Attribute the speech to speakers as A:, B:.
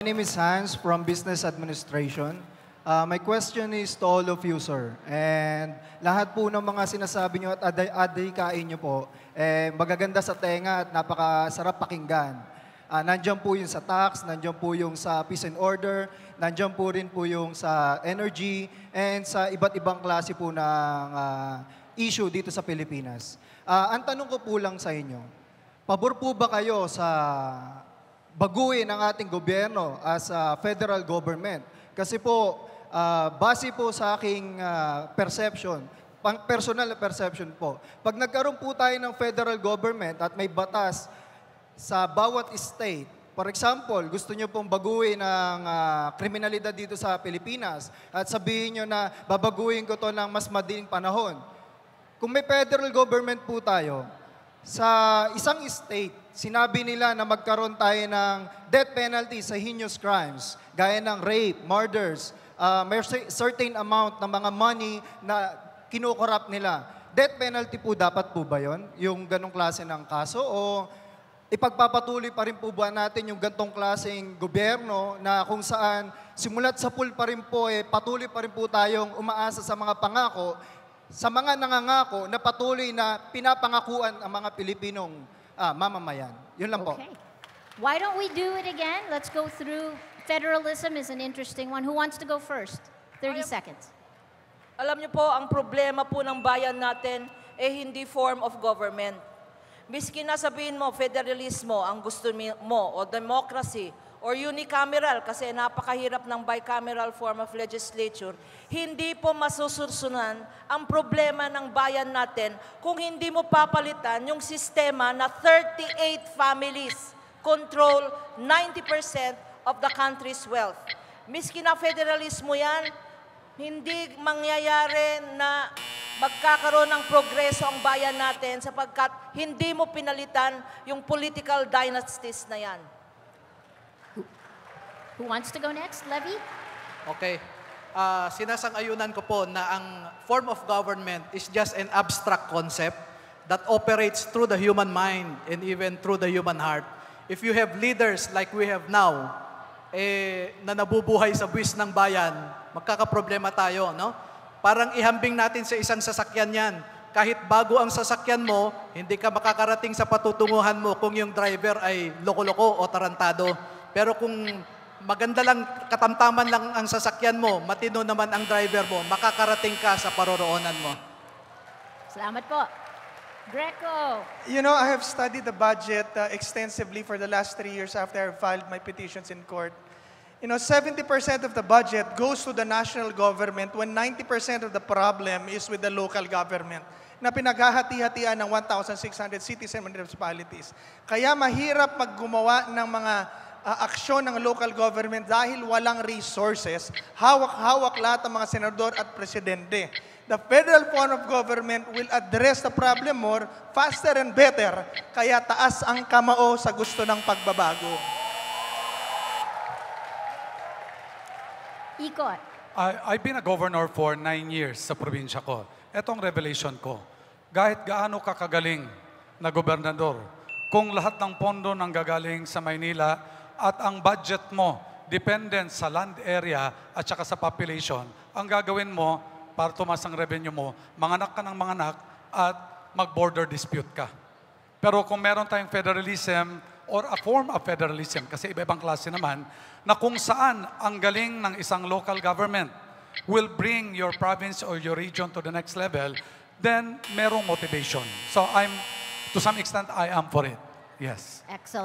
A: My name is Hans from Business Administration. My question is to all of you, sir. And lahat po ng mga sinasabi nyo at adhikain nyo po, magaganda sa tenga at napakasarap pakinggan. Nandiyan po yung sa tax, nandiyan po yung sa peace and order, nandiyan po rin po yung sa energy, and sa iba't ibang klase po ng issue dito sa Pilipinas. Ang tanong ko po lang sa inyo, pabor po ba kayo sa baguhin ang ating gobyerno as a federal government? Kasi po, base po sa aking perception, personal na perception po, pag nagkaroon po tayo ng federal government at may batas sa bawat state, for example, gusto nyo pong baguhin ang kriminalidad dito sa Pilipinas at sabihin nyo na babaguhin ko to ng mas madaling panahon. Kung may federal government po tayo, sa isang state, sinabi nila na magkaroon tayo ng death penalty sa heinous crimes, gaya ng rape, murders, may certain amount ng mga money na kinukorrupt nila. Death penalty po dapat po ba yun? Yung ganong klase ng kaso? O ipagpapatuloy pa rin po ba natin yung gantong klaseng gobyerno na kung saan simulat sa pool pa rin po, patuloy pa rin po tayong umaasa sa mga pangako, sa mga nangangako na patuloy na pinapangakuan ang mga Pilipinong mamamayan. Yun lang po.
B: Okay. Why don't we do it again? Let's go through. Federalism is an interesting one. Who wants to go first? 30 seconds.
C: Alam niyo po, ang problema po ng bayan natin hindi form of government. Miski na sabihin mo, federalismo ang gusto mo, o democracy, or unicameral, kasi napakahirap ng bicameral form of legislature, hindi po masusursunan ang problema ng bayan natin kung hindi mo papalitan yung sistema na 38 families control 90% of the country's wealth. Miski na federalismo yan, hindi mangyayari na magkakaroon ng progreso ang bayan natin sapagkat hindi mo pinalitan yung political dynasties na yan.
B: Who wants to go next? Levy?
D: Okay. Sinasang-ayunan ko po na ang form of government is just an abstract concept that operates through the human mind and even through the human heart. If you have leaders like we have now, na nabubuhay sa buwis ng bayan, magkakaproblema tayo, no? Parang ihambing natin sa isang sasakyan yan. Kahit bago ang sasakyan mo, hindi ka makakarating sa patutunguhan mo kung yung driver ay loko-loko o tarantado. Pero kung maganda lang, katamtaman lang ang sasakyan mo, matino naman ang driver mo, makakarating ka sa paroroonan mo.
B: Salamat po. Greco.
E: You know, I have studied the budget extensively for the last 3 years after I filed my petitions in court. You know, 70% of the budget goes to the national government when 90% of the problem is with the local government na pinaghahati-hatian ng 1,600 cities and municipalities. Kaya mahirap maggumawa ng mga aksyon ng local government dahil walang resources. Hawak-hawak lahat ng mga senador at presidente. The federal form of government will address the problem more, faster and better. Kaya taas ang kamao sa gusto ng pagbabago.
B: Ikot.
F: I've been a governor for 9 years sa probinsya ko. Etong revelation ko, kahit gaano kakagaling na gobernador, kung lahat ng pondo nang gagaling sa Maynila at ang budget mo dependent sa land area at saka sa population, ang gagawin mo para tumas ang revenue mo, manganak ka ng manganak at mag-border dispute ka. Pero kung meron tayong federalism or a form of federalism, kasi iba-ibang klase naman, na kung saan ang galing ng isang local government will bring your province or your region to the next level, then merong motivation. So to some extent, I am for it. Yes.
B: Excellent.